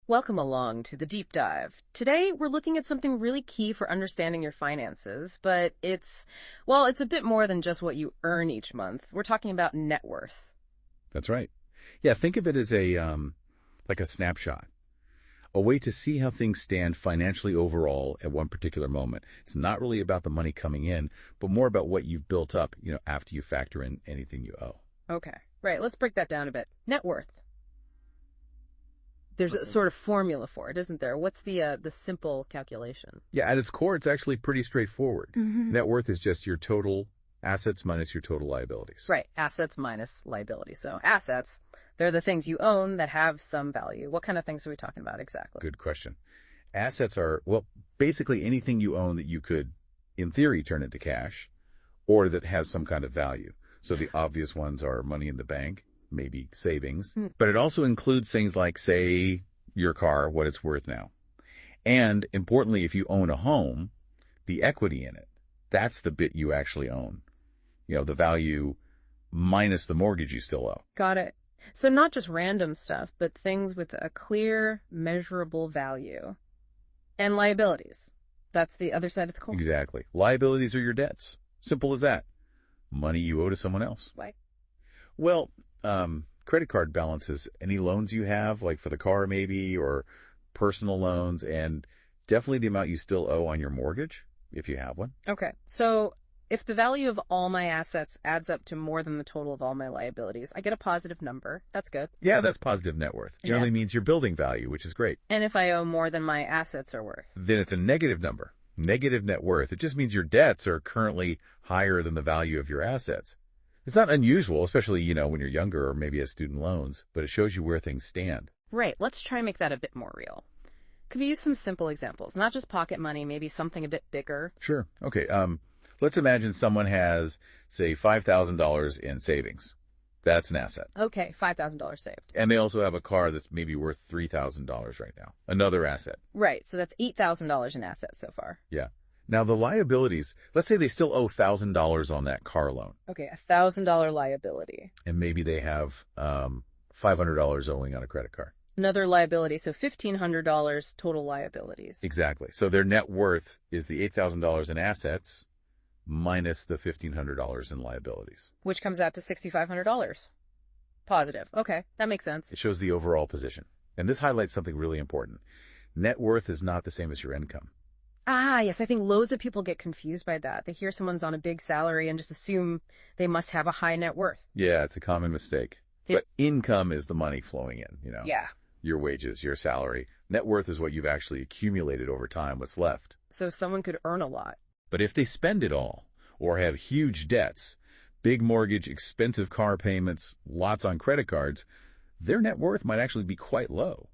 Welcome along to the deep dive. Today, we're looking at something really key for understanding your finances, but it's a bit more than just what you earn each month. We're talking about net worth. That's right. Yeah, think of it as like a snapshot, a way to see how things stand financially overall at one particular moment. It's not really about the money coming in, but more about what you've built up, after you factor in anything you owe. Okay, right. Let's break that down a bit. Net worth. There's a sort of formula for it, isn't there? What's the simple calculation? Yeah, at its core, it's actually pretty straightforward. Net worth is just your total assets minus your total liabilities. Right, assets minus liabilities. So assets, they're the things you own that have some value. What kind of things are we talking about exactly? Good question. Assets are, basically anything you own that you could, in theory, turn into cash or that has some kind of value. So the obvious ones are money in the bank, maybe savings, but it also includes things like, say, your car, what it's worth now. And importantly, if you own a home, the equity in it, that's the bit you actually own. The value minus the mortgage you still owe. Got it. So not just random stuff, but things with a clear, measurable value. And liabilities. That's the other side of the coin. Exactly. Liabilities are your debts. Simple as that. Money you owe to someone else. Right. Well, credit card balances, any loans you have, like for the car maybe, or personal loans, and definitely the amount you still owe on your mortgage, if you have one. Okay. So if the value of all my assets adds up to more than the total of all my liabilities, I get a positive number. That's good. Yeah, that's positive net worth. Generally means you're building value, which is great. And if I owe more than my assets are worth? Then it's a negative number. Negative net worth. It just means your debts are currently higher than the value of your assets. It's not unusual, especially, when you're younger or maybe as student loans, but it shows you where things stand. Right. Let's try and make that a bit more real. Could we use some simple examples? Not just pocket money, maybe something a bit bigger. Sure. Okay. Let's imagine someone has, say, $5,000 in savings. That's an asset. Okay, $5,000 saved. And they also have a car that's maybe worth $3,000 right now. Another asset. Right, so that's $8,000 in assets so far. Yeah. Now the liabilities, let's say they still owe $1,000 on that car loan. Okay, $1,000 liability. And maybe they have $500 owing on a credit card. Another liability, so $1,500 total liabilities. Exactly. So their net worth is the $8,000 in assets minus the $1,500 in liabilities. Which comes out to $6,500. Positive. Okay, that makes sense. It shows the overall position. And this highlights something really important. Net worth is not the same as your income. Ah, yes, I think loads of people get confused by that. They hear someone's on a big salary and just assume they must have a high net worth. Yeah, it's a common mistake. But income is the money flowing in, Yeah. Your wages, your salary. Net worth is what you've actually accumulated over time, what's left. So someone could earn a lot. But if they spend it all, or have huge debts, big mortgage, expensive car payments, lots on credit cards, their net worth might actually be quite low,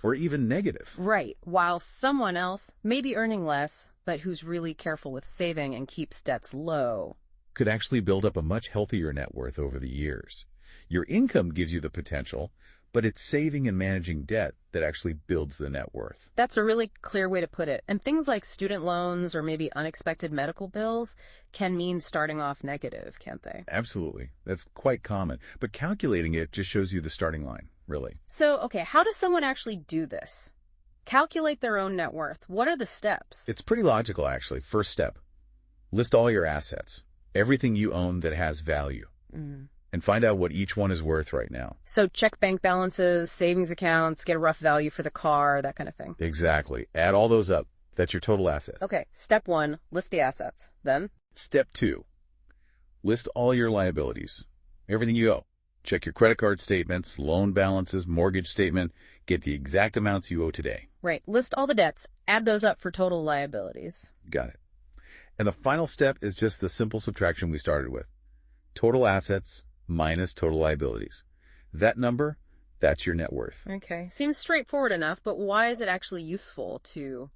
or even negative. Right, while someone else may be earning less, but who's really careful with saving and keeps debts low, could actually build up a much healthier net worth over the years. Your income gives you the potential, but it's saving and managing debt that actually builds the net worth. That's a really clear way to put it. And things like student loans or maybe unexpected medical bills can mean starting off negative, can't they? Absolutely. That's quite common. But calculating it just shows you the starting line, really. So, okay, how does someone actually do this? Calculate their own net worth. What are the steps? It's pretty logical, actually. First step, list all your assets, everything you own that has value. And find out what each one is worth right now. So check bank balances, savings accounts, get a rough value for the car, that kind of thing. Exactly. Add all those up. That's your total assets. Okay, step 1, list the assets. Then? Step 2, list all your liabilities, everything you owe. Check your credit card statements, loan balances, mortgage statement. Get the exact amounts you owe today. Right, list all the debts, add those up for total liabilities. Got it. And the final step is just the simple subtraction we started with. Total assets minus total liabilities. That number, that's your net worth. Okay. Seems straightforward enough, but why is it actually useful to,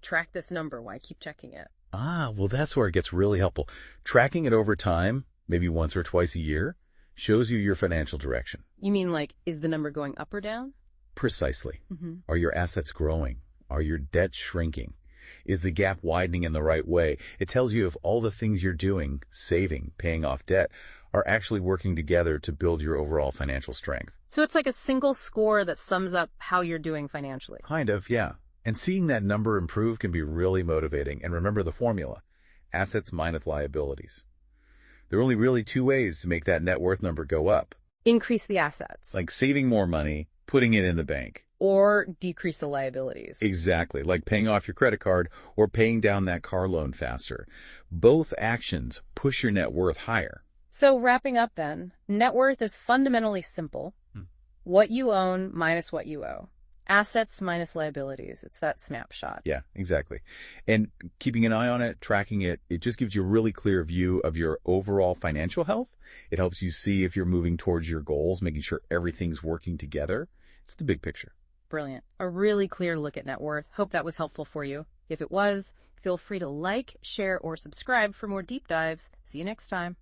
track this number? Why keep checking it? Well, that's where it gets really helpful. Tracking it over time, maybe once or twice a year, shows you your financial direction. You mean is the number going up or down? Precisely. Are your assets growing? Are your debts shrinking? Is the gap widening in the right way? It tells you if all the things you're doing, saving, paying off debt, are actually working together to build your overall financial strength. So it's like a single score that sums up how you're doing financially. Kind of, yeah. And seeing that number improve can be really motivating. And remember the formula: assets minus liabilities. There are only really two ways to make that net worth number go up. Increase the assets. Like saving more money, putting it in the bank. Or decrease the liabilities. Exactly, like paying off your credit card or paying down that car loan faster. Both actions push your net worth higher. So wrapping up then, net worth is fundamentally simple. What you own minus what you owe. Assets minus liabilities. It's that snapshot. Yeah, exactly. And keeping an eye on it, tracking it, it just gives you a really clear view of your overall financial health. It helps you see if you're moving towards your goals, making sure everything's working together. It's the big picture. Brilliant. A really clear look at net worth. Hope that was helpful for you. If it was, feel free to like, share, or subscribe for more deep dives. See you next time.